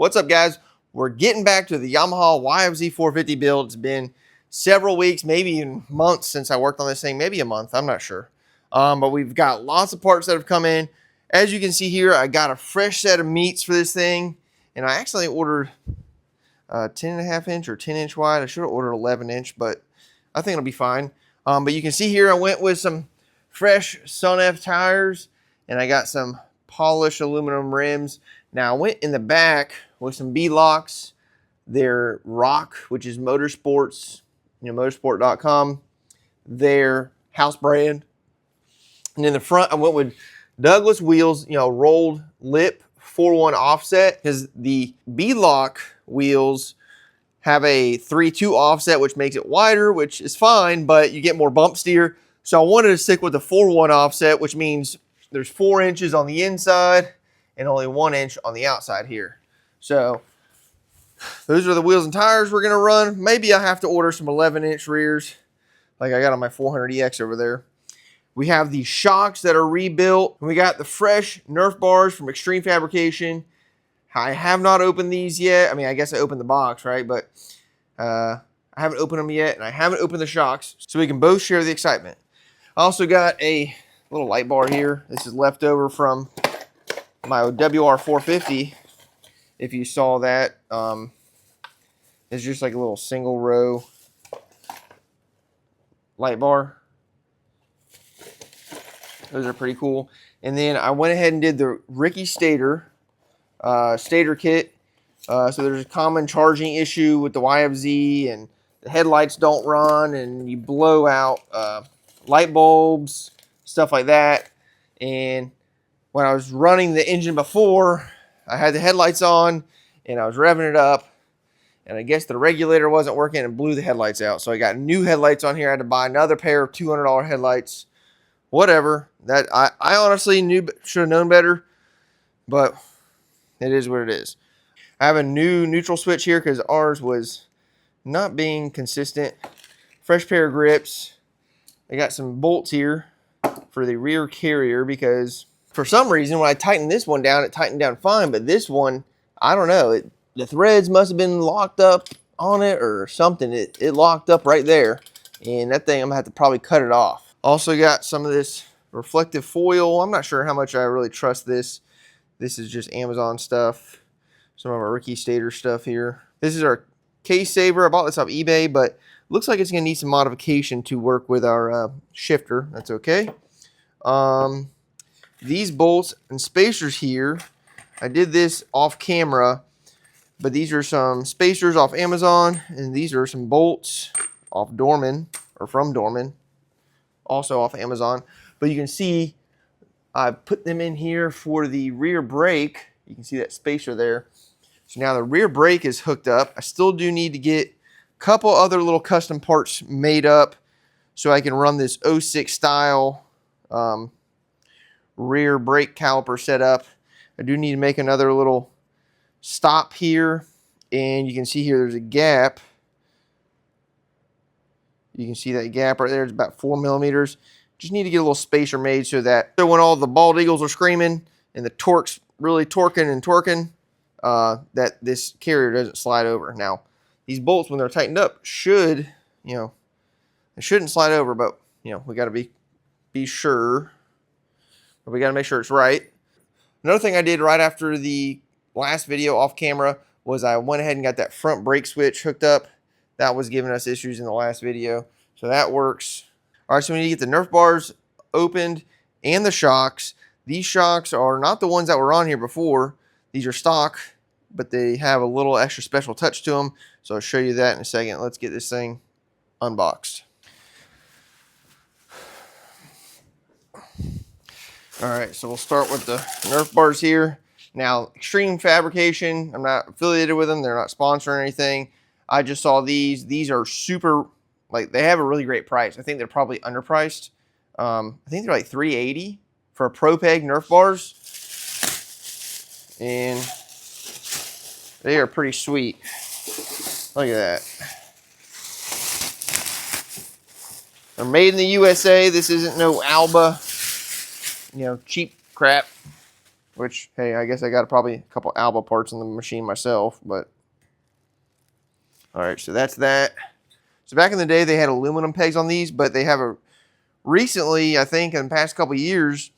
What's up, guys? We're getting back to the Yamaha YFZ450 build. It's been several weeks, maybe even months since I worked on this thing. Maybe a month, I'm not sure. But we've got lots of parts that have come in. As you can see here, I got a fresh set of meats for this thing, and I actually ordered 10.5 inch or 10 inch wide. I should have ordered 11 inch, but I think it'll be fine. But you can see here I went with some fresh Sun F tires, and I got some polished aluminum rims. Now I went in the back with some B-locks. They're Rock, which is motorsports, motorsport.com. They're house brand. And in the front, I went with Douglas wheels, rolled lip 4-1 offset, because the B-lock wheels have a 3-2 offset, which makes it wider, which is fine, but you get more bump steer. So I wanted to stick with the 4-1 offset, which means there's 4 inches on the inside and only 1 inch on the outside here. So those are the wheels and tires we're going to run. Maybe I have to order some 11-inch rears like I got on my 400EX over there. We have the shocks that are rebuilt. We got the fresh Nerf bars from Extreme Fabrication. I have not opened these yet. I mean, I guess I opened the box, right? But I haven't opened them yet, and I haven't opened the shocks, so we can both share the excitement. I also got a little light bar here. This is left over from my WR450. If you saw that, it's just like a little single row light bar. Those are pretty cool. And then I went ahead and did the Ricky Stator kit. So there's a common charging issue with the YFZ, and the headlights don't run, and you blow out light bulbs, stuff like that. And when I was running the engine before, I had the headlights on, and I was revving it up, and I guess the regulator wasn't working and blew the headlights out. So I got new headlights on here. I had to buy another pair of $200 headlights. Whatever. That I honestly should have known better, but it is what it is. I have a new neutral switch here because ours was not being consistent. Fresh pair of grips. I got some bolts here for the rear carrier because for some reason when I tightened this one down, it tightened down fine, but this one, I don't know, the threads must have been locked up on it or something. It locked up right there, and that thing I'm gonna have to probably cut it off. Also got some of this reflective foil. I'm not sure how much I really trust this. This is just Amazon stuff. Some of our Ricky Stator stuff here. This is our case saver. I bought this off eBay, but looks like it's going to need some modification to work with our shifter. That's okay. These bolts and spacers here, I did this off camera, but these are some spacers off Amazon, and these are some bolts off Dorman, or from Dorman, also off Amazon. But you can see I put them in here for the rear brake. You can see that spacer there. So now the rear brake is hooked up. I still do need to get a couple other little custom parts made up so I can run this 06 style rear brake caliper setup. I do need to make another little stop here, and you can see here there's a gap. You can see that gap right there. It's about 4 millimeters. Just need to get a little spacer made so that when all the bald eagles are screaming and the torque's really torquing and torquing, that this carrier doesn't slide over. Now, these bolts, when they're tightened up, should, they shouldn't slide over, but, we got to be sure. But we got to make sure it's right. Another thing I did right after the last video off camera was I went ahead and got that front brake switch hooked up. That was giving us issues in the last video. So that works. All right, so we need to get the Nerf bars opened and the shocks. These shocks are not the ones that were on here before. These are stock, but they have a little extra special touch to them. So I'll show you that in a second. Let's get this thing unboxed. All right, so we'll start with the Nerf bars here. Now, Extreme Fabrication, I'm not affiliated with them. They're not sponsoring anything. I just saw these. These are super, they have a really great price. I think they're probably underpriced. I think they're like $380 for a Pro Peg Nerf bars. And they are pretty sweet. Look at that. They're made in the USA. This isn't no Alba, cheap crap. which, hey, I guess I got probably a couple Alba parts in the machine myself, but. All right, so that's that. So back in the day, they had aluminum pegs on these, but they have recently, I think in the past couple of years,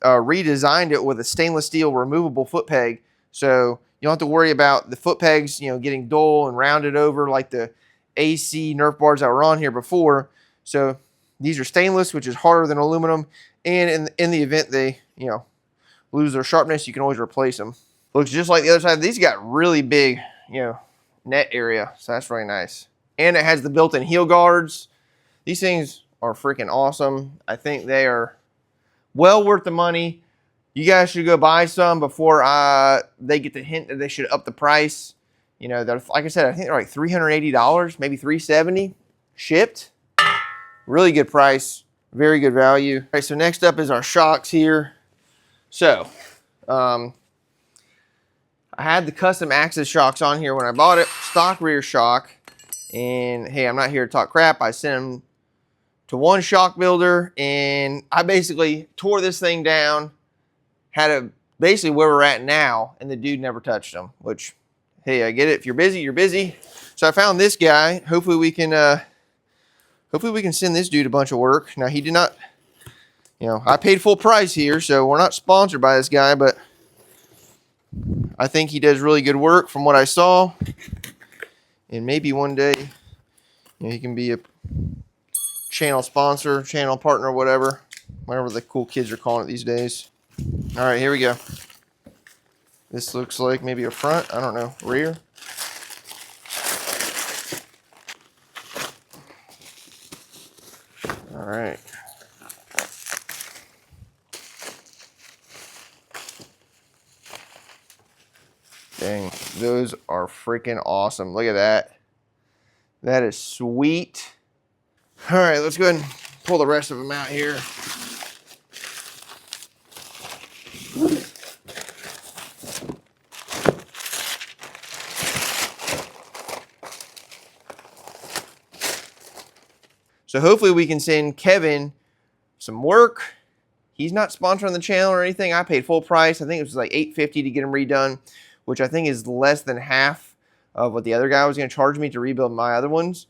redesigned it with a stainless steel removable foot peg. So you don't have to worry about the foot pegs, getting dull and rounded over like the AC Nerf bars that were on here before. So these are stainless, which is harder than aluminum. And in the event they, lose their sharpness, you can always replace them. Looks just like the other side. These got really big, net area. So that's really nice. And it has the built-in heel guards. These things are freaking awesome. I think they are well worth the money. You guys should go buy some before they get the hint that they should up the price. Like I said, I think they're like $380, maybe $370 shipped. Really good price, very good value. All right, so next up is our shocks here. So, I had the custom axis shocks on here when I bought it, stock rear shock. And hey, I'm not here to talk crap. I sent them to one shock builder and I basically tore this thing down, had it basically where we're at now, and the dude never touched them, which, hey, I get it. If you're busy, you're busy. So I found this guy. Hopefully we can send this dude a bunch of work. Now he did not, I paid full price here, so we're not sponsored by this guy, but I think he does really good work from what I saw. And maybe one day, he can be a channel sponsor, channel partner, whatever the cool kids are calling it these days. All right, here we go. This looks like maybe a front, I don't know, rear. All right. Dang, those are freaking awesome. Look at that. That is sweet. All right, let's go ahead and pull the rest of them out here. So hopefully we can send Kevin some work. He's not sponsoring the channel or anything. I paid full price. I think it was like $850 to get him redone, which I think is less than half of what the other guy was going to charge me to rebuild my other ones.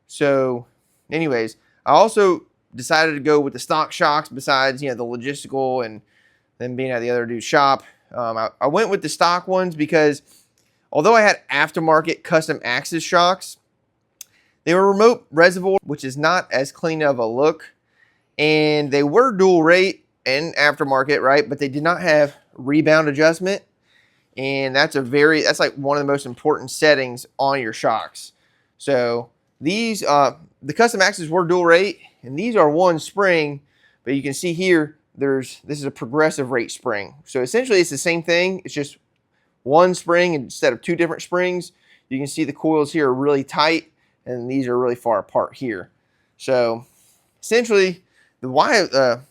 So anyways, I also decided to go with the stock shocks besides, the logistical and then being at the other dude's shop. I went with the stock ones because although I had aftermarket custom axis shocks, they were remote reservoir, which is not as clean of a look. And they were dual rate and aftermarket, right? But they did not have rebound adjustment. And that's like one of the most important settings on your shocks. So these, the custom axes were dual rate, and these are one spring, but you can see here, this is a progressive rate spring. So essentially it's the same thing. It's just one spring instead of two different springs. You can see the coils here are really tight, and these are really far apart here. So essentially so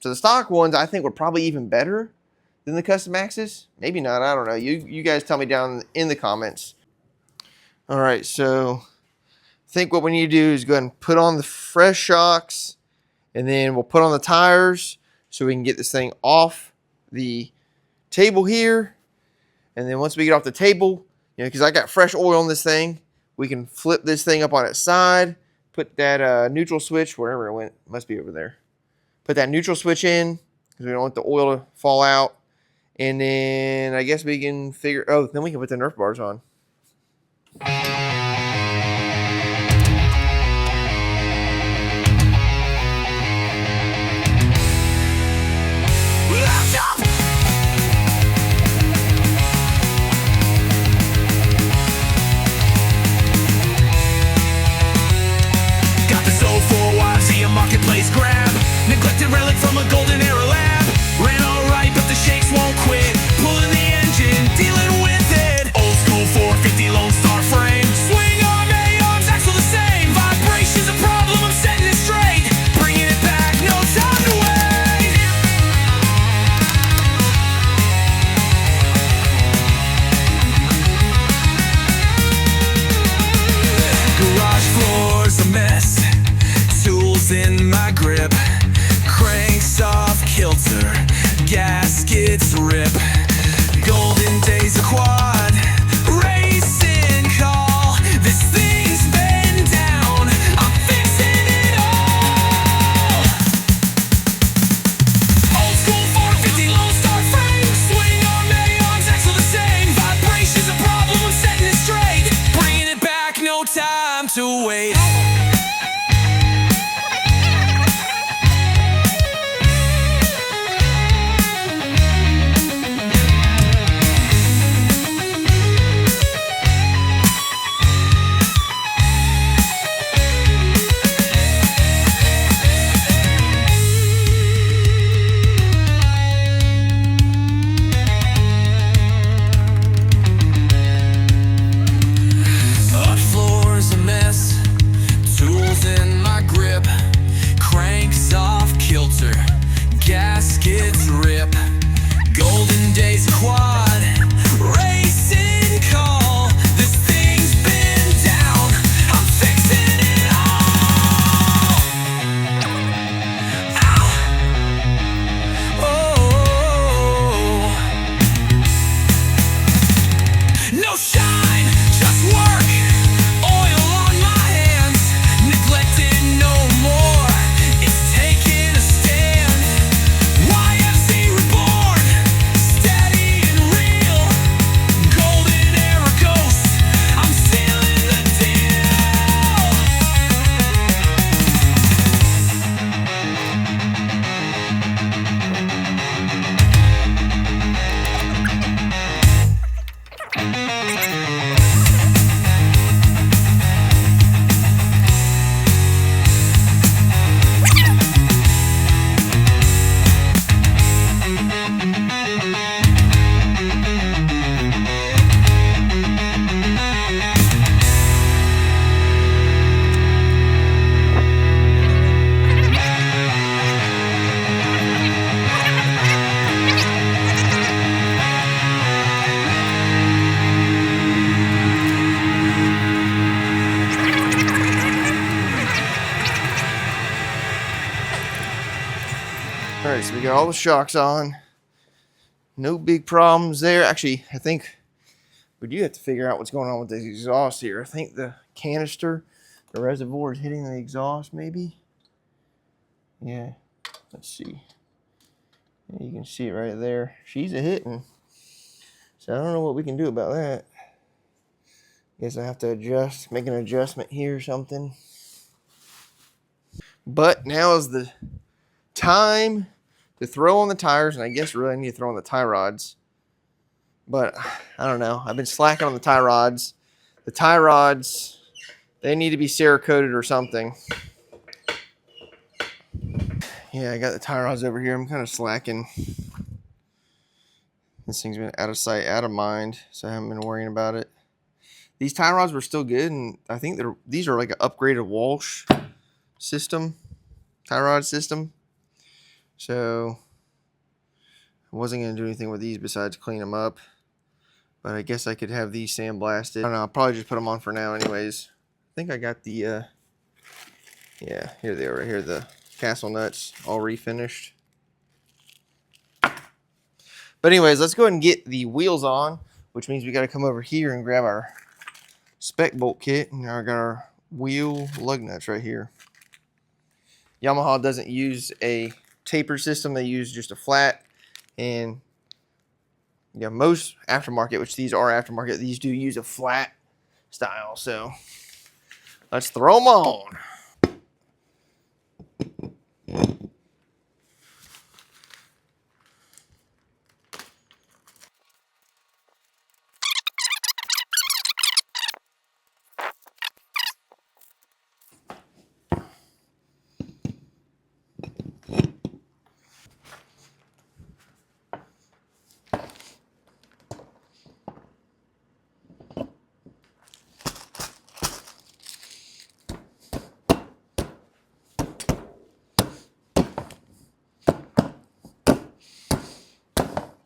the stock ones I think were probably even better than the custom axis. Maybe not, I don't know. You guys tell me down in the comments. All right, so I think what we need to do is go ahead and put on the fresh shocks, and then we'll put on the tires so we can get this thing off the table here. And then once we get off the table, because I got fresh oil on this thing, we can flip this thing up on its side, put that neutral switch, wherever it went, must be over there. Put that neutral switch in, because we don't want the oil to fall out. And then I guess we can then we can put the Nerf bars on. Got the soul for YFZ, a marketplace grab. Neglected relic from a golden era lab. Ran alright, but the shakes won't quit. Pulling the engine, dealing with it. Old school 450 Lone Star frame. right, so we got all the shocks on. No big problems there. Actually, I think we do have to figure out what's going on with the exhaust here. I think the canister, the reservoir is hitting the exhaust maybe. Yeah, let's see. Yeah, you can see it right there. She's a hitting. So I don't know what we can do about that. Guess I have to adjust, make an adjustment here or something. But now is the time to throw on the tires, and I guess really I need to throw on the tie rods. But I don't know. I've been slacking on the tie rods. The tie rods, they need to be Cerakoted or something. Yeah, I got the tie rods over here. I'm kind of slacking. This thing's been out of sight, out of mind, so I haven't been worrying about it. These tie rods were still good, and I think these are like an upgraded Walsh system, tie rod system. So I wasn't going to do anything with these besides clean them up. But I guess I could have these sandblasted. I don't know, I'll probably just put them on for now anyways. I think I got the, yeah, here they are right here, the castle nuts all refinished. But anyways, let's go ahead and get the wheels on, which means we got to come over here and grab our spec bolt kit. And now I got our wheel lug nuts right here. Yamaha doesn't use a taper system. They use just a flat. And yeah, most aftermarket, which these are aftermarket, these do use a flat style. So let's throw them on.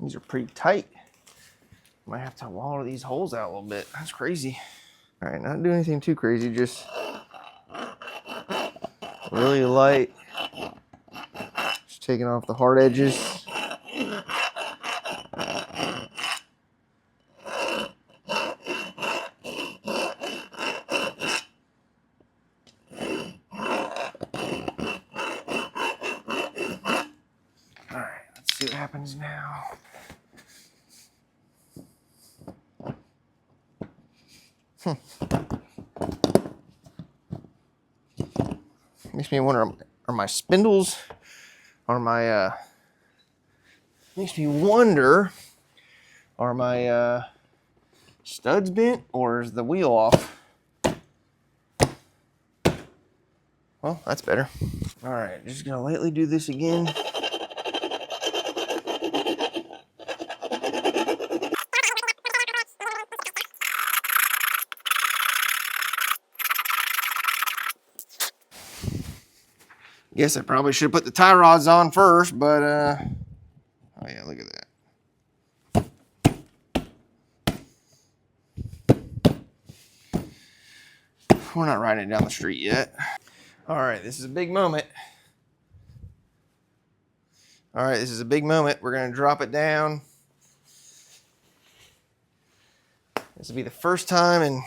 These are pretty tight. Might have to wallow these holes out a little bit. That's crazy. All right, not doing anything too crazy, just really light. Just taking off the hard edges. All right, let's see what happens now. Makes me wonder, are my spindles, are my, makes me wonder, are my studs bent or is the wheel off? Well, that's better. All right, just gonna lightly do this again. Guess I probably should have put the tie rods on first, but oh yeah, look at that. We're not riding it down the street yet. All right, this is a big moment. All right, this is a big moment. We're gonna drop it down. This will be the first time in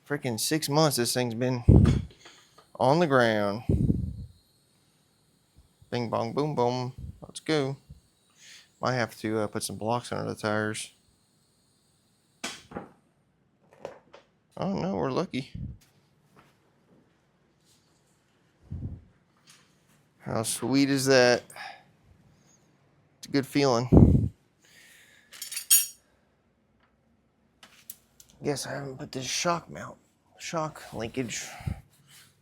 freaking 6 months this thing's been on the ground. Bing, bong, boom, boom. Let's go. Might have to put some blocks under the tires. Oh no, we're lucky. How sweet is that? It's a good feeling. Guess I haven't put this shock linkage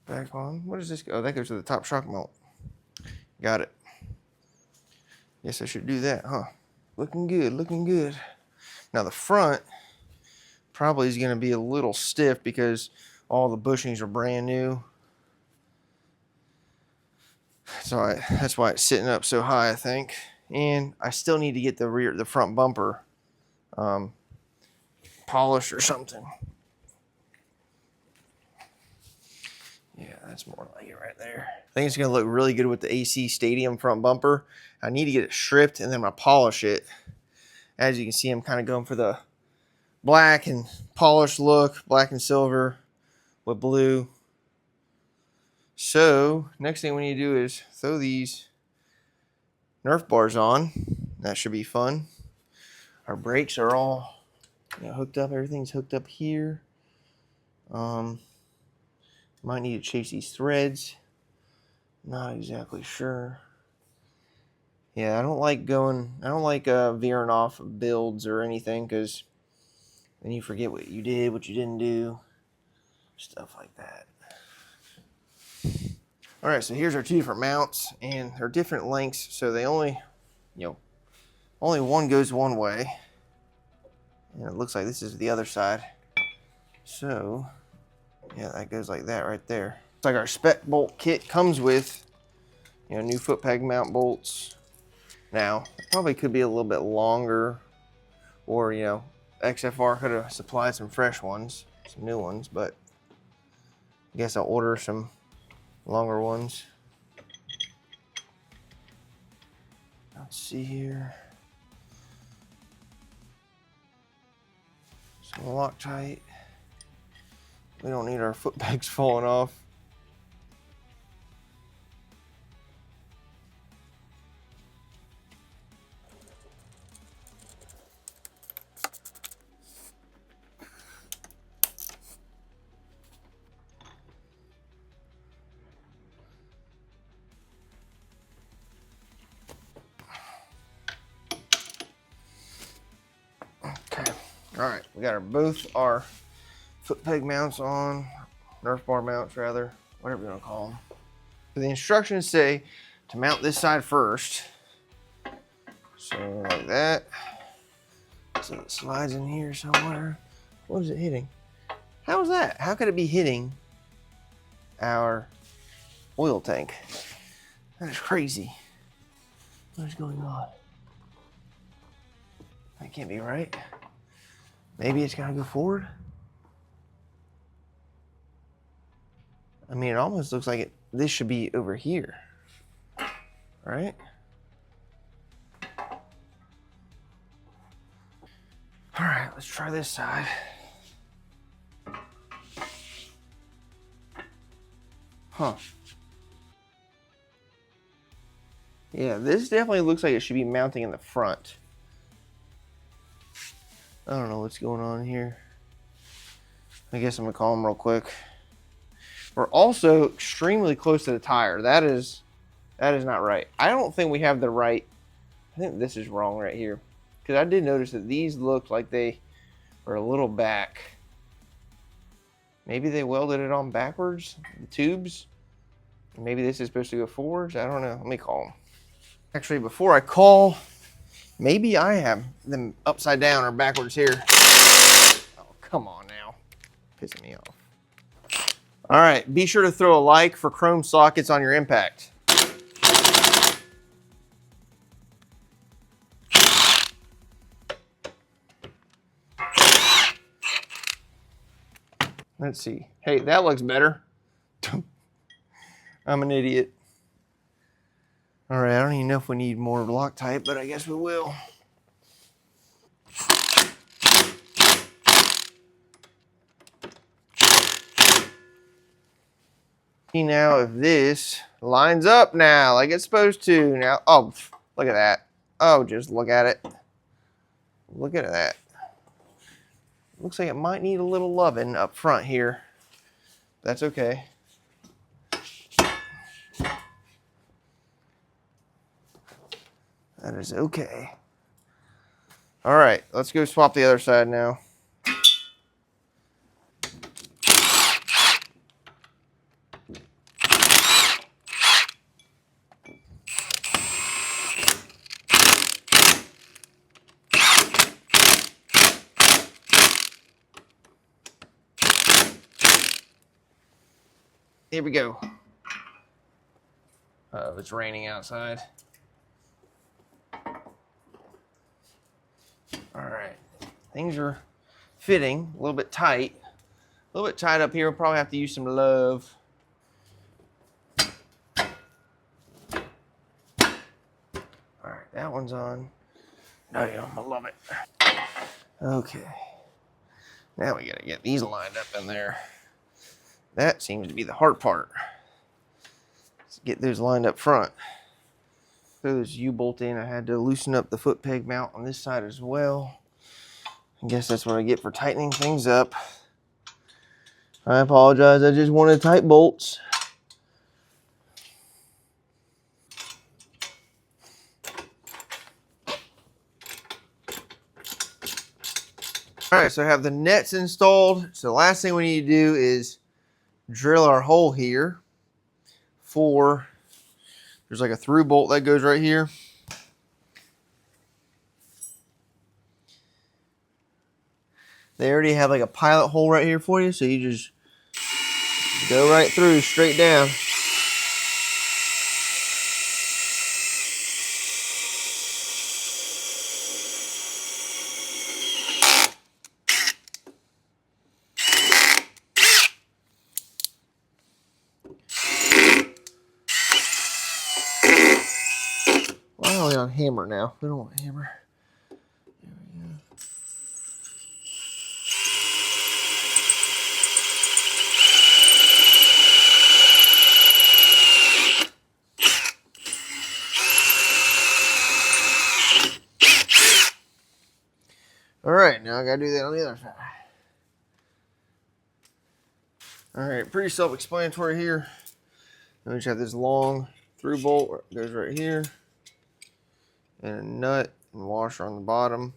back on. What does this go? Oh, that goes to the top shock mount. Got it. Guess I should do that, huh? Looking good, looking good. Now the front probably is going to be a little stiff because all the bushings are brand new. So that's why it's sitting up so high, I think. And I still need to get the front bumper polished or something. Yeah, that's more like it right there. I think it's gonna look really good with the AC Stadium front bumper. I need to get it stripped and then I'm gonna polish it. As you can see, I'm kind of going for the black and polished look, black and silver with blue. So next thing we need to do is throw these Nerf bars on. That should be fun. Our brakes are all hooked up. Everything's hooked up here. Might need to chase these threads. Not exactly sure. Yeah, I don't like veering off builds or anything, because then you forget what you did, what you didn't do, stuff like that. All right, so here's our two different mounts, and they're different lengths, so they only one goes one way, and it looks like this is the other side. So yeah, that goes like that right there. It's like our spec bolt kit comes with new foot peg mount bolts. Now probably could be a little bit longer, or XFR could have supplied some fresh ones, some new ones, but I guess I'll order some longer ones. Let's see here. Some Loctite. We don't need our foot pegs falling off. Okay. All right, we got both our foot peg mounts on, Nerf bar mounts rather, whatever you want to call them. So the instructions say to mount this side first. So like that. So it slides in here somewhere. What is it hitting? How is that? How could it be hitting our oil tank? That is crazy. What is going on? That can't be right. Maybe it's gotta go forward. I mean, it almost looks like this should be over here, right? All right, let's try this side. Huh. Yeah, this definitely looks like it should be mounting in the front. I don't know what's going on here. I guess I'm gonna call them real quick. We're also extremely close to the tire. That is not right. I don't think we have the right. I think this is wrong right here, because I did notice that these look like they are a little back. Maybe they welded it on backwards, the tubes. Maybe this is supposed to go forwards. I don't know. Let me call them. Actually, before I call, maybe I have them upside down or backwards here. Oh, come on now. Pissing me off. All right, be sure to throw a like for chrome sockets on your impact. Let's see. Hey, that looks better. I'm an idiot. All right, I don't even know if we need more Loctite, but I guess we will. See now if this lines up now like it's supposed to. Now, oh, look at that. Oh, just look at it. Look at that. Looks like it might need a little loving up front here. That's okay. That is okay. All right, let's go swap the other side now. Here we go. It's raining outside. All right, things are fitting a little bit tight. A little bit tight up here. We'll probably have to use some love. that one's on. Damn, I love it. Okay. Now we gotta get these lined up in there. That seems to be the hard part. Let's get those lined up front. Throw this U-bolt in. I had to loosen up the foot peg mount on this side as well. I guess that's what I get for tightening things up. I apologize. I just wanted tight bolts. All right, so I have the nets installed. So the last thing we need to do is drill our hole here there's like a through bolt that goes right here. They already have like a pilot hole right here for you, so you just go right through, straight down. Why are we on hammer now? We don't want hammer. There we go. All right, now I gotta do that on the other side. All right, pretty self-explanatory here. Then we just have this long through bolt that goes right here, and a nut and washer on the bottom.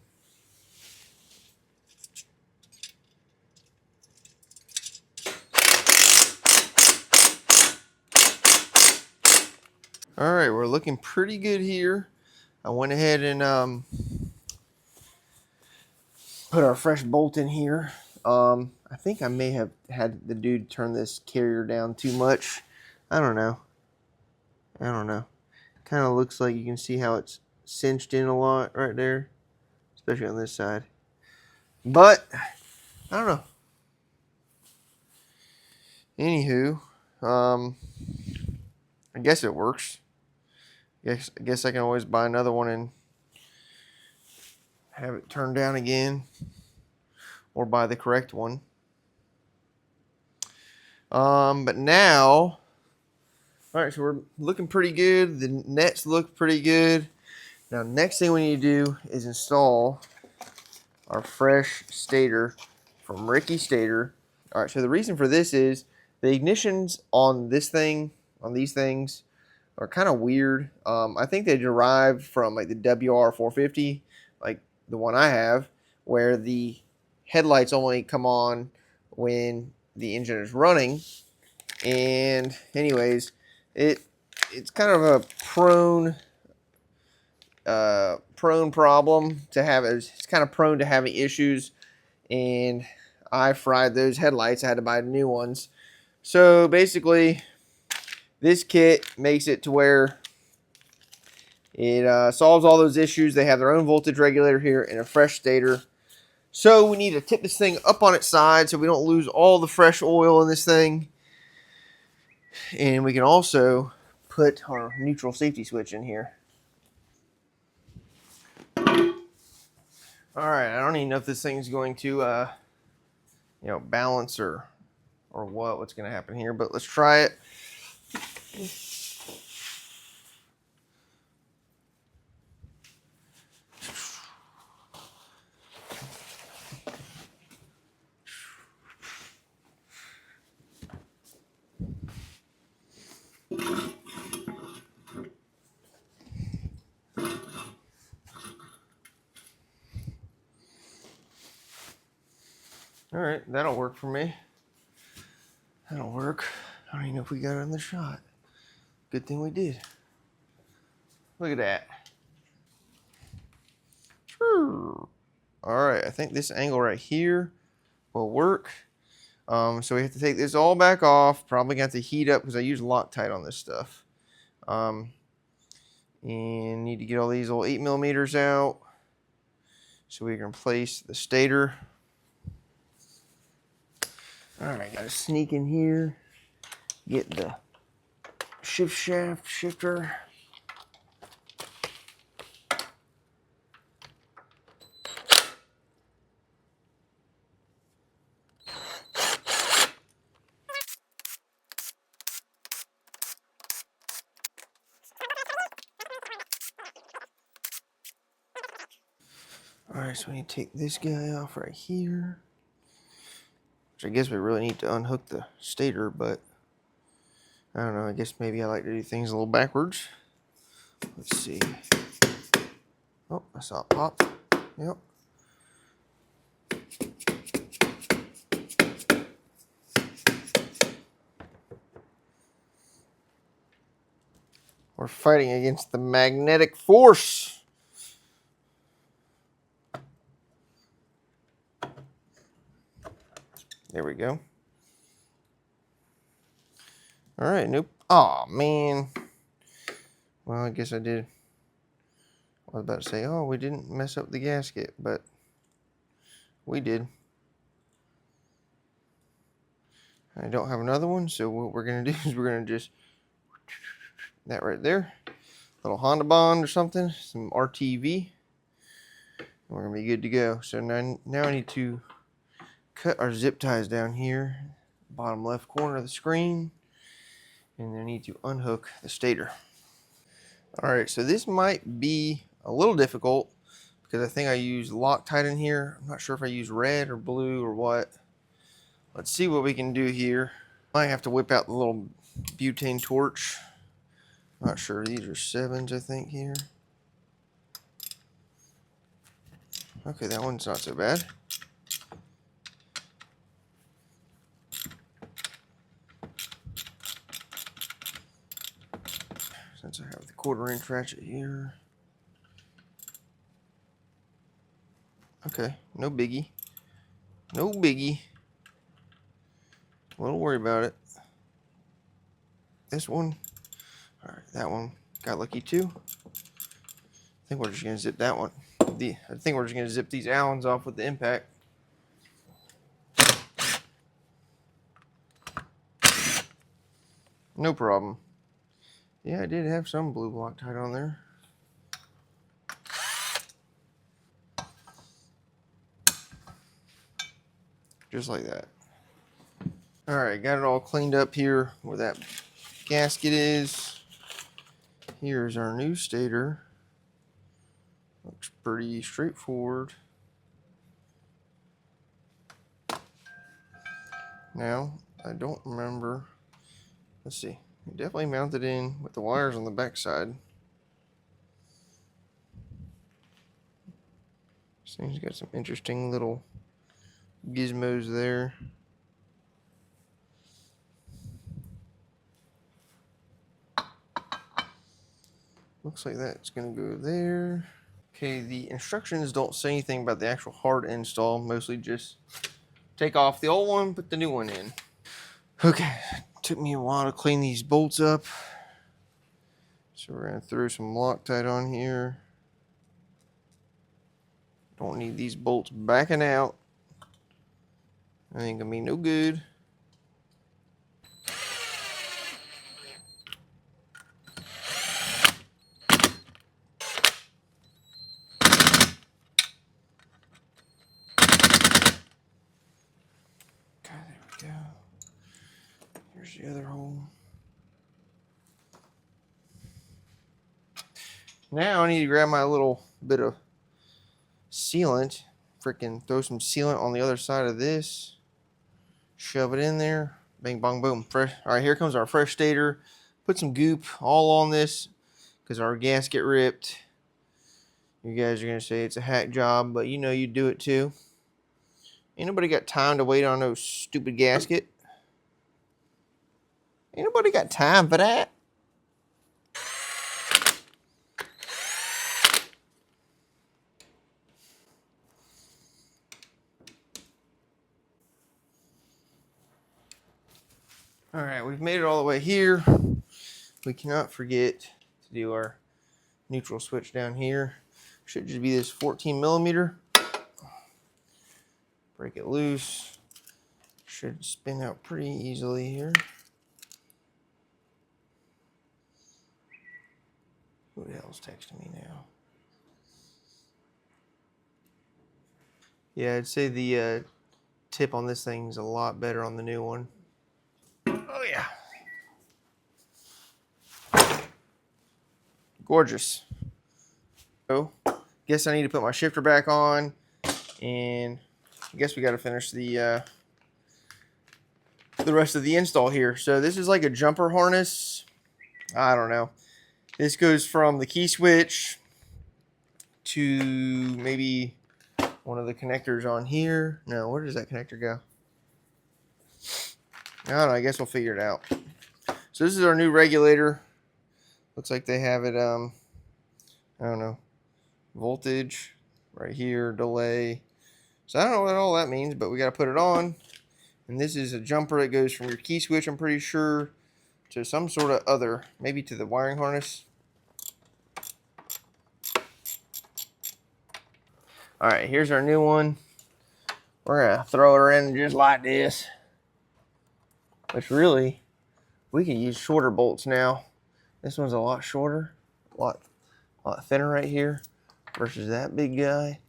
All right, we're looking pretty good here. I went ahead and put our fresh bolt in here. I think I may have had the dude turn this carrier down too much. I don't know. Kind of looks like you can see how it's cinched in a lot right there, especially on this side. But I don't know. Anywho, I guess it works. I guess I can always buy another one and have it turned down again, or buy the correct one. But now, all right, so we're looking pretty good. The nets look pretty good. Now, next thing we need to do is install our fresh stator from Ricky Stator. All right, so the reason for this is the ignitions on this thing, on these things, are kind of weird. I think they derived from like the WR450, like the one I have, where the headlights only come on when the engine is running. And anyways, it's kind of a prone problem to have. It's kind of prone to having issues, and I fried those headlights. I had to buy new ones. So basically, this kit makes it to where it solves all those issues. They have their own voltage regulator here and a fresh stator. So we need to tip this thing up on its side so we don't lose all the fresh oil in this thing. And we can also put our neutral safety switch in here. All right, I don't even know if this thing's going to, balance or what's going to happen here, but let's try it. All right, that'll work for me. That'll work. I don't even know if we got it in the shot. Good thing we did. Look at that. All right, I think this angle right here will work. So we have to take this all back off. Probably got to heat up because I use Loctite on this stuff. And need to get all these little 8mm out so we can replace the stator. All right, gotta sneak in here, get the shift shaft shifter. All right, so we need to take this guy off right here. Which I guess we really need to unhook the stator, but I don't know. I guess maybe I like to do things a little backwards. Let's see. Oh, I saw it pop. Yep. We're fighting against the magnetic force. There we go. All right, nope. Oh, man. Well, I guess I did. I was about to say, oh, we didn't mess up the gasket, but we did. I don't have another one, so what we're going to do is we're going to just that right there. Little Honda Bond or something, some RTV. And we're going to be good to go. So now I need to cut our zip ties down here, bottom left corner of the screen, and then I need to unhook the stator. All right, so this might be a little difficult because I think I use Loctite in here. I'm not sure if I use red or blue or what. Let's see what we can do here. I have to whip out the little butane torch. Not sure, these are 7s I think here. Okay, that one's not so bad. Since I have the 1/4" ratchet here. Okay, no biggie. No biggie. A little worried about it. This one. All right, that one got lucky too. I think we're just gonna zip that one. I think we're just gonna zip these Allens off with the impact. No problem. Yeah, I did have some blue Loctite on there. Just like that. All right, got it all cleaned up here where that gasket is. Here's our new stator. Looks pretty straightforward. Now, I don't remember. Let's see. Definitely mounted in with the wires on the back side. This thing's got some interesting little gizmos there. Looks like that's going to go there. Okay, the instructions don't say anything about the actual hard install, mostly just take off the old one, put the new one in. Okay, took me a while to clean these bolts up. So we're going to throw some Loctite on here. Don't need these bolts backing out. I ain't going to be no good. Go. Here's the other hole. Now I need to grab my little bit of sealant. Freaking throw some sealant on the other side of this. Shove it in there. Bang, bong, boom. Fresh. All right, here comes our fresh stator. Put some goop all on this because our gasket ripped. You guys are going to say it's a hack job, but you know you do it too. Ain't nobody got time to wait on no stupid gasket. Ain't nobody got time for that. All right, we've made it all the way here. We cannot forget to do our neutral switch down here. Should just be this 14mm. Break it loose. Should spin out pretty easily here. Who the hell's texting me now? Yeah, I'd say the tip on this thing is a lot better on the new one. Oh yeah. Gorgeous. So guess I need to put my shifter back on, and I guess we got to finish the rest of the install here. So this is like a jumper harness. I don't know. This goes from the key switch to maybe one of the connectors on here. No, where does that connector go? I don't know. I guess we'll figure it out. So this is our new regulator. Looks like they have it, I don't know, voltage right here, delay. So I don't know what all that means, but we got to put it on. And this is a jumper that goes from your key switch, I'm pretty sure, to some sort of other, maybe to the wiring harness. All right, here's our new one. We're gonna throw her in just like this. Which really, we can use shorter bolts now. This one's a lot shorter, a lot thinner right here versus that big guy.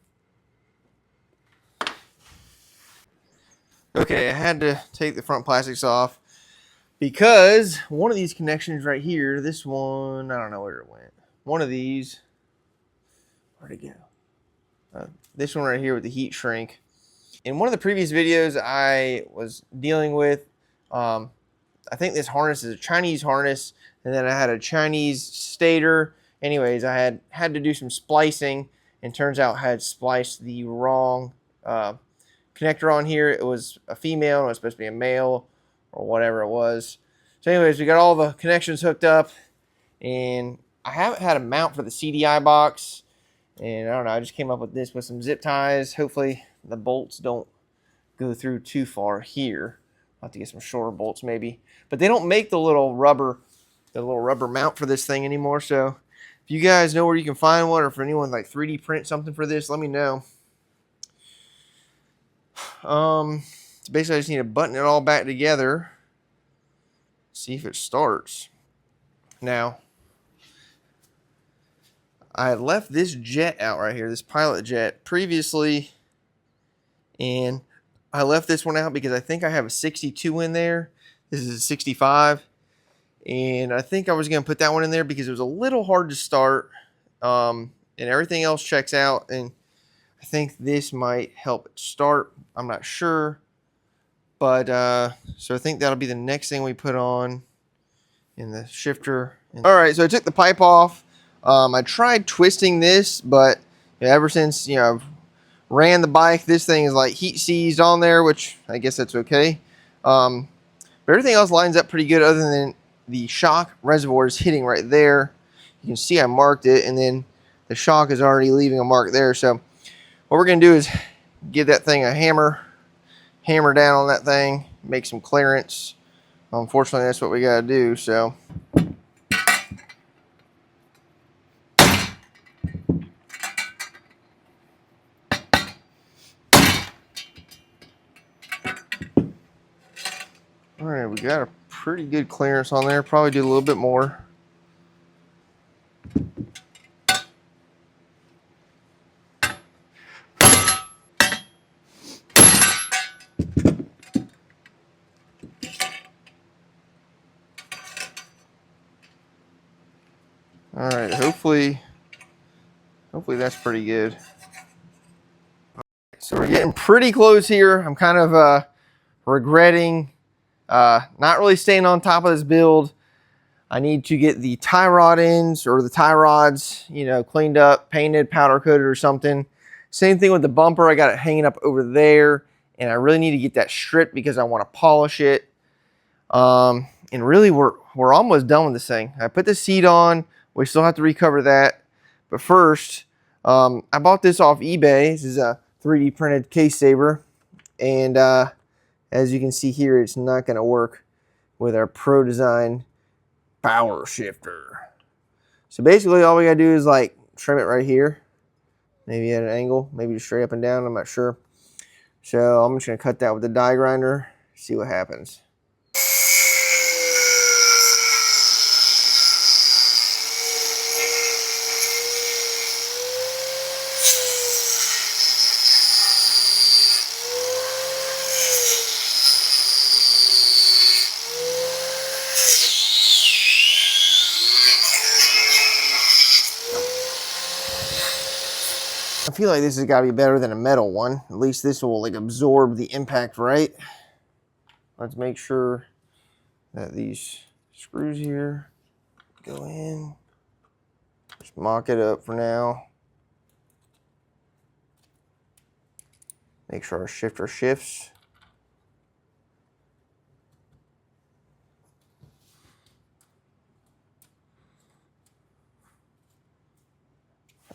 Okay, I had to take the front plastics off because one of these connections right here, this one, I don't know where it went. One of these, where'd it go? This one right here with the heat shrink. In one of the previous videos I was dealing with, I think this harness is a Chinese harness, and then I had a Chinese stator. Anyways, I had to do some splicing, and turns out I had spliced the wrong connector on here. It was a female, and it was supposed to be a male, or whatever it was. So anyways, we got all the connections hooked up, and I haven't had a mount for the CDI box, and I don't know, I just came up with this with some zip ties. Hopefully the bolts don't go through too far here. I'll have to get some shorter bolts maybe. But they don't make the little rubber mount for this thing anymore. So if you guys know where you can find one, or if anyone like 3D print something for this, let me know. So basically I just need to button it all back together. See if it starts. Now, I had left this jet out right here, this pilot jet, previously, and I left this one out because I think I have a 62 in there. This is a 65, and I think I was going to put that one in there because it was a little hard to start, and everything else checks out, and I think this might help it start. I'm not sure, but so I think that'll be the next thing we put on in the shifter. All right, so I took the pipe off. I tried twisting this, but ever since I've ran the bike, this thing is like heat seized on there, which I guess that's okay. But everything else lines up pretty good, other than the shock reservoir is hitting right there. You can see I marked it, and then the shock is already leaving a mark there. So what we're gonna do is give that thing a hammer down on that thing, make some clearance. Unfortunately, that's what we gotta do. So all right, we got a pretty good clearance on there. Probably do a little bit more. All right, hopefully that's pretty good. So we're getting pretty close here. I'm kind of regretting not really staying on top of this build. I need to get the tie rod ends, or the tie rods, cleaned up, painted, powder coated or something. Same thing with the bumper. I got it hanging up over there, and I really need to get that stripped because I want to polish it. And really we're almost done with this thing. I put the seat on. We still have to recover that. But first, I bought this off eBay. This is a 3D printed case saver. And as you can see here, it's not going to work with our Pro Design power shifter. So basically all we got to do is like trim it right here. Maybe at an angle, maybe just straight up and down, I'm not sure. So I'm just going to cut that with the die grinder, see what happens. feel like this has got to be better than a metal one. At least this will like absorb the impact, right? Let's make sure that these screws here go in. Just mock it up for now. Make sure our shifter shifts.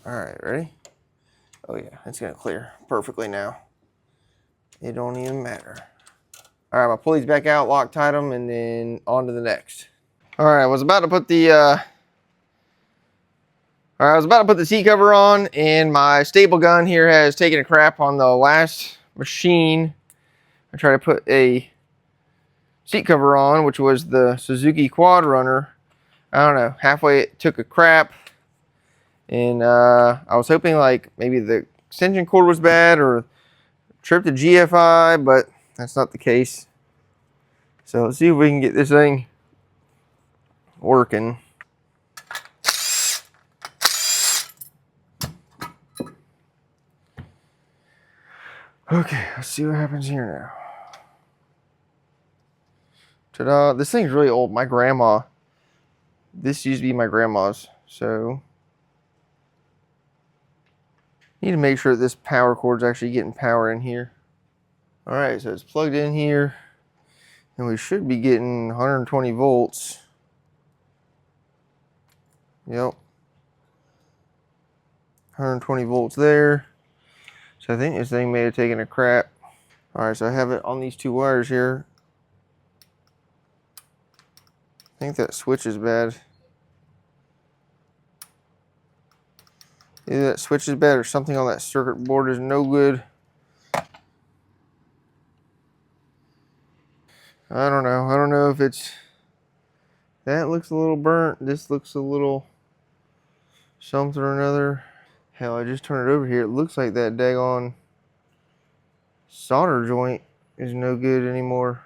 All right, ready? Oh yeah, it's gonna clear perfectly now. It don't even matter. All right, my pulleys back out, Loctite them, and then on to the next. All right, I was about to put the seat cover on, and my staple gun here has taken a crap on the last machine. I tried to put a seat cover on, which was the Suzuki Quad Runner. I don't know, halfway it took a crap. And I was hoping like maybe the extension cord was bad or tripped the GFI, but that's not the case. So let's see if we can get this thing working. Okay, let's see what happens here now. Ta-da! This thing's really old. My grandma, this used to be my grandma's, so need to make sure that this power cord's actually getting power in here. All right, so it's plugged in here, and we should be getting 120 volts. Yep, 120 volts there. So I think this thing may have taken a crap. All right, so I have it on these two wires here. I think that switch is bad. Either that switch is bad or something on that circuit board is no good. I don't know. I don't know if it's... That looks a little burnt. This looks a little something or another. Hell, I just turned it over here. It looks like that daggone solder joint is no good anymore.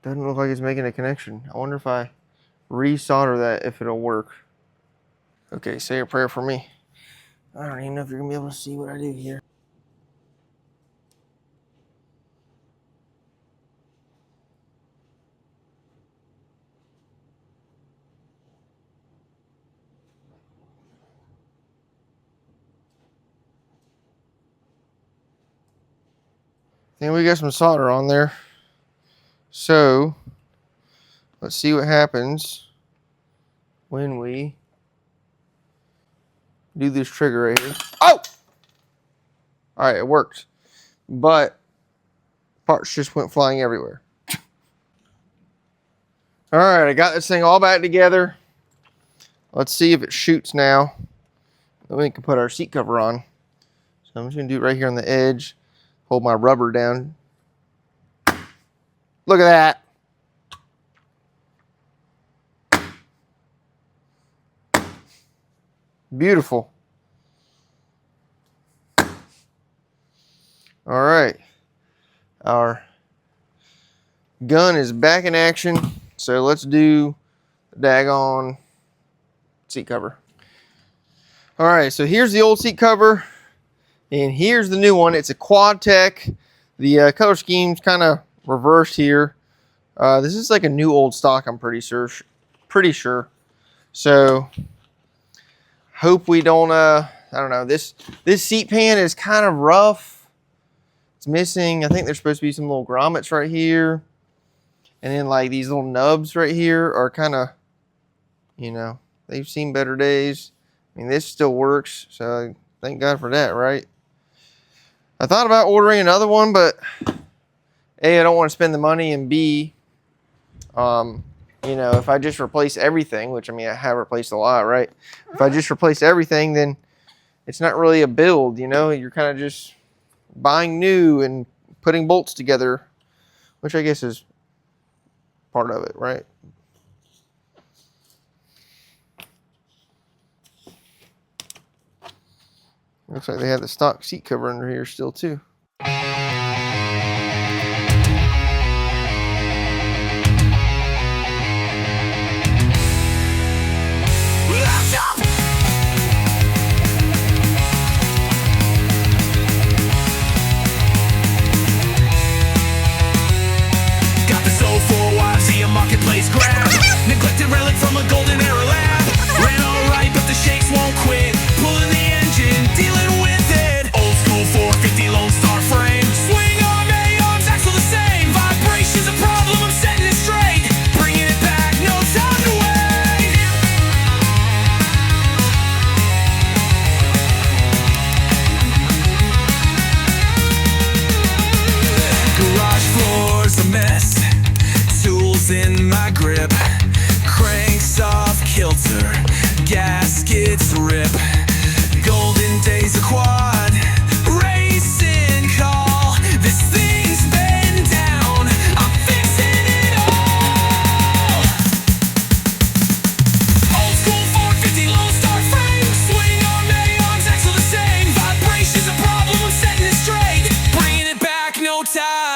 Doesn't look like it's making a connection. I wonder if I re-solder that, if it'll work. Okay, say a prayer for me. I don't even know if you're gonna be able to see what I do here. I think we got some solder on there. So, let's see what happens when we do this trigger right here. Oh! All right, it worked. But parts just went flying everywhere. All right, I got this thing all back together. Let's see if it shoots now. Then we can put our seat cover on. So I'm just gonna do it right here on the edge. Hold my rubber down. Look at that. Beautiful. All right. Our gun is back in action. So let's do the daggone seat cover. All right, so here's the old seat cover. And here's the new one. It's a Quad Tech. The color scheme's kind of reversed here. This is like a new old stock, I'm pretty sure. So hope we don't I don't know, this seat pan is kind of rough. It's missing, I think there's supposed to be some little grommets right here, and then like these little nubs right here are kind of, you know, they've seen better days. I mean, this still works, so thank God for that, right? I thought about ordering another one, but A, I don't want to spend the money, and B, you know, if I just replace everything, which I mean, I have replaced a lot, right? If I just replace everything, then it's not really a build, you know? You're kind of just buying new and putting bolts together, which I guess is part of it, right? Looks like they have the stock seat cover under here still too.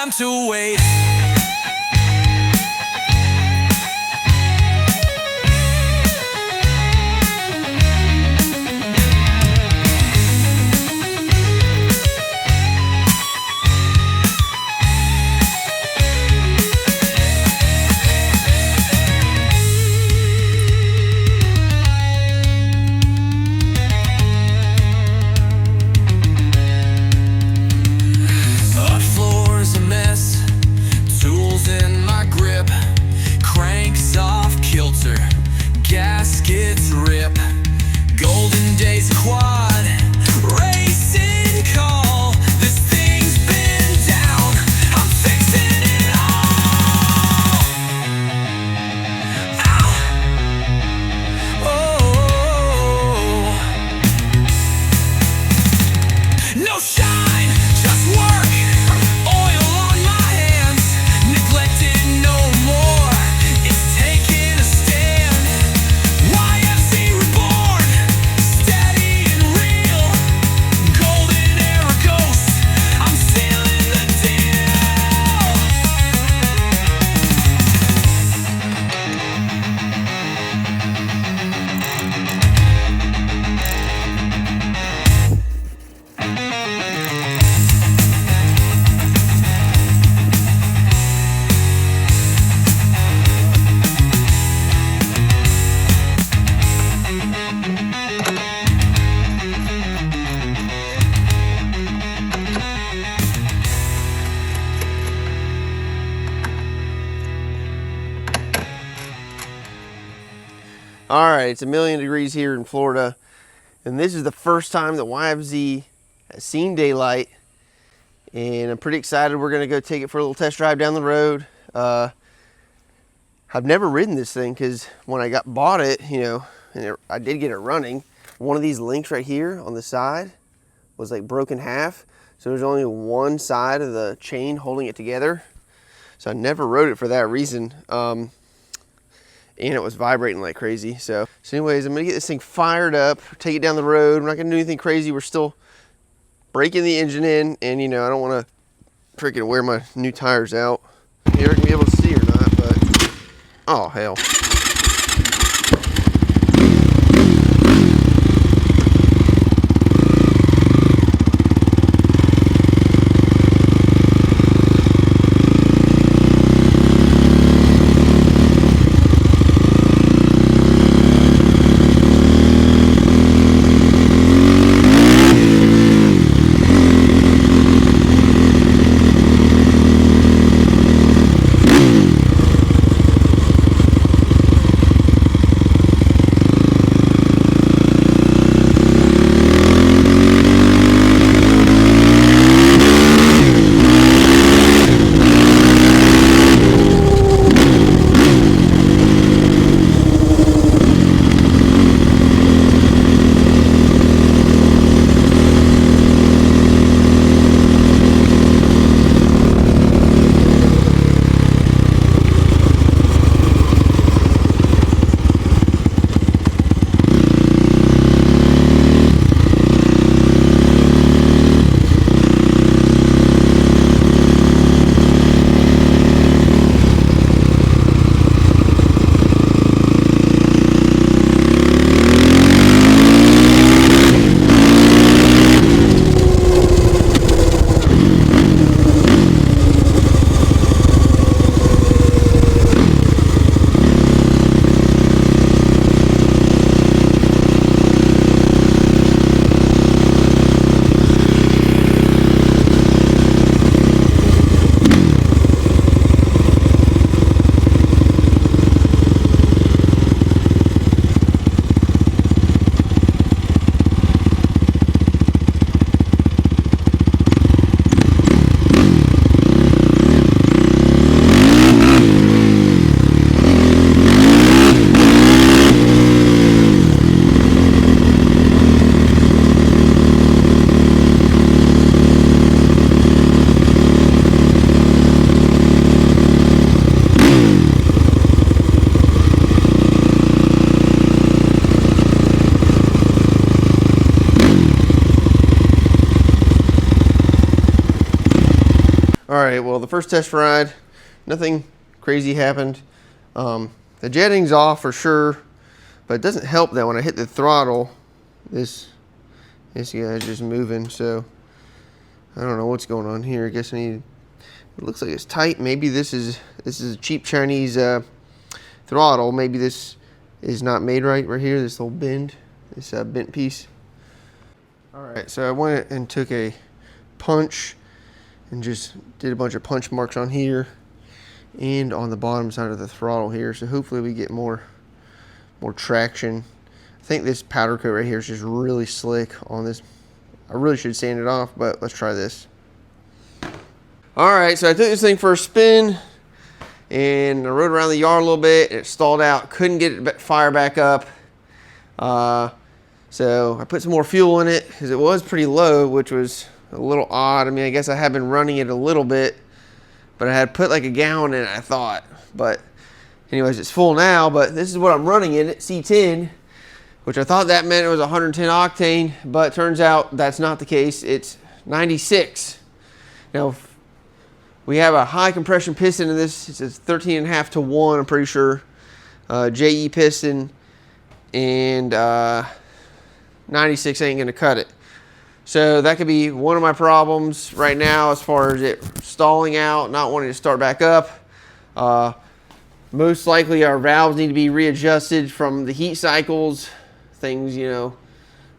time to wait. Gaskets rip, golden days quad, racing call. This thing's been down, I'm fixing it all. Ow. Oh. No shine, just work, oil on my hands, neglected no more, it's taking a stand. YFZ reborn, steady and real, golden era ghost, I'm sealing the deal. All right, it's 1,000,000 degrees here in Florida, and this is the first time that YFZ has seen daylight, and I'm pretty excited. We're gonna go take it for a little test drive down the road. I've never ridden this thing because when I bought it, you know, and I did get it running, one of these links right here on the side was like broken half, so there's only one side of the chain holding it together. So I never rode it for that reason. And it was vibrating like crazy. So anyways, I'm gonna get this thing fired up, take it down the road. We're not gonna do anything crazy. We're still breaking the engine in, and you know, I don't wanna freaking wear my new tires out. You're gonna be able to see or not, but oh hell. first test ride, nothing crazy happened. The jetting's off for sure, but it doesn't help that when I hit the throttle, this guy's just moving. So I don't know what's going on here. I guess I need. It looks like it's tight. Maybe this is a cheap Chinese throttle. Maybe this is not made right here. This little bend, this bent piece. All right, so I went and took a punch and just did a bunch of punch marks on here and on the bottom side of the throttle here. So hopefully we get more traction. I think this powder coat right here is just really slick on this. I really should sand it off, but let's try this. All right, so I took this thing for a spin and I rode around the yard a little bit and it stalled out. Couldn't get it fire back up. So I put some more fuel in it because it was pretty low, which was a little odd. I mean, I guess I have been running it a little bit, but I had put like a gallon in it, I thought. But anyways, it's full now, but this is what I'm running in it, C10, which I thought that meant it was 110 octane, but turns out that's not the case. It's 96. Now, we have a high compression piston in this. It's 13.5 to 1, I'm pretty sure. JE piston, and 96 ain't gonna cut it. So that could be one of my problems right now as far as it stalling out, not wanting to start back up. Most likely our valves need to be readjusted from the heat cycles, things, you know,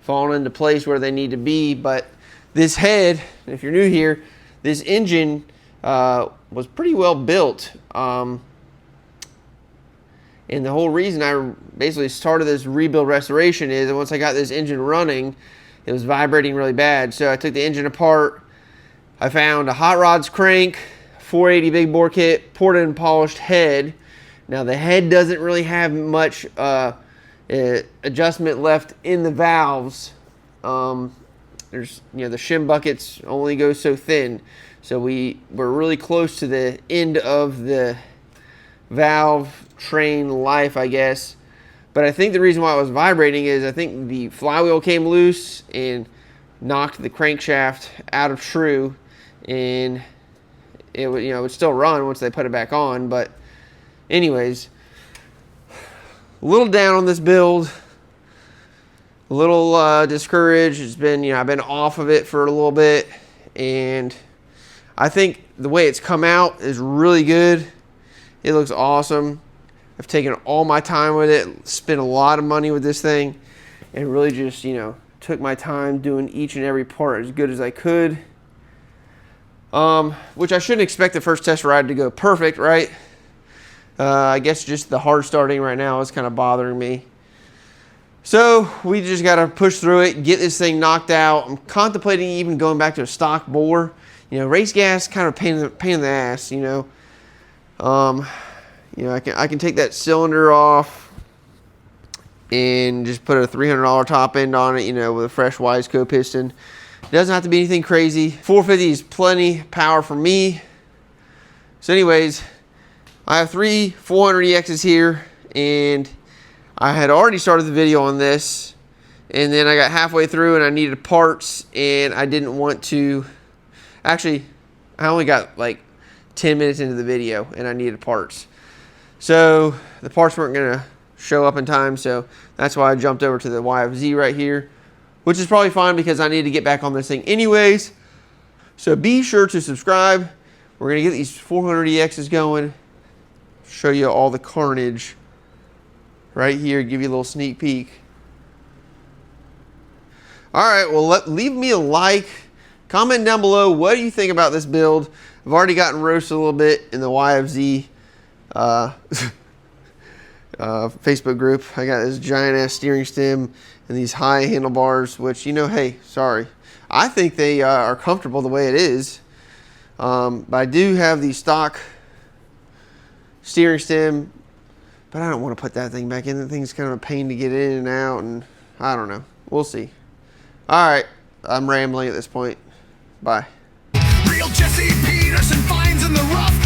falling into place where they need to be. But this head, if you're new here, this engine was pretty well built. And the whole reason I basically started this rebuild restoration is that once I got this engine running, it was vibrating really bad. So I took the engine apart. I found a hot rods crank, 480 big bore kit, ported and polished head. Now the head doesn't really have much adjustment left in the valves. There's, you know, the shim buckets only go so thin. So we're really close to the end of the valve train life, I guess. But I think the reason why it was vibrating is I think the flywheel came loose and knocked the crankshaft out of true, and it would, you know, it would still run once they put it back on. But anyways, a little down on this build, a little discouraged. It's been, you know, I've been off of it for a little bit, and I think the way it's come out is really good. It looks awesome. I've taken all my time with it, spent a lot of money with this thing, and really just, you know, took my time doing each and every part as good as I could. Which I shouldn't expect the first test ride to go perfect, right? I guess just the hard starting right now is kind of bothering me. So we just got to push through it, get this thing knocked out. I'm contemplating even going back to a stock bore. You know, race gas kind of pain in the ass, you know. You know, I can take that cylinder off and just put a $300 top end on it, you know, with a fresh Wiseco piston. It doesn't have to be anything crazy. 450 is plenty power for me. So anyways, I have 3 400EXs here, and I had already started the video on this, and then I got halfway through and I needed parts, and I didn't want to. Actually, I only got like 10 minutes into the video and I needed parts. So the parts weren't gonna show up in time, so that's why I jumped over to the YFZ right here, which is probably fine because I need to get back on this thing anyways. So be sure to subscribe. We're gonna get these 400EXs going, show you all the carnage right here, give you a little sneak peek. All right, well, leave me a like. Comment down below, what do you think about this build? I've already gotten roasted a little bit in the YFZ Facebook group. I got this giant ass steering stem and these high handlebars, which, you know, hey, sorry. I think they are comfortable the way it is. But I do have the stock steering stem, but I don't want to put that thing back in. The thing's kind of a pain to get in and out, and I don't know. We'll see. All right, I'm rambling at this point. Bye. Real Jesse Peterson finds in the rough.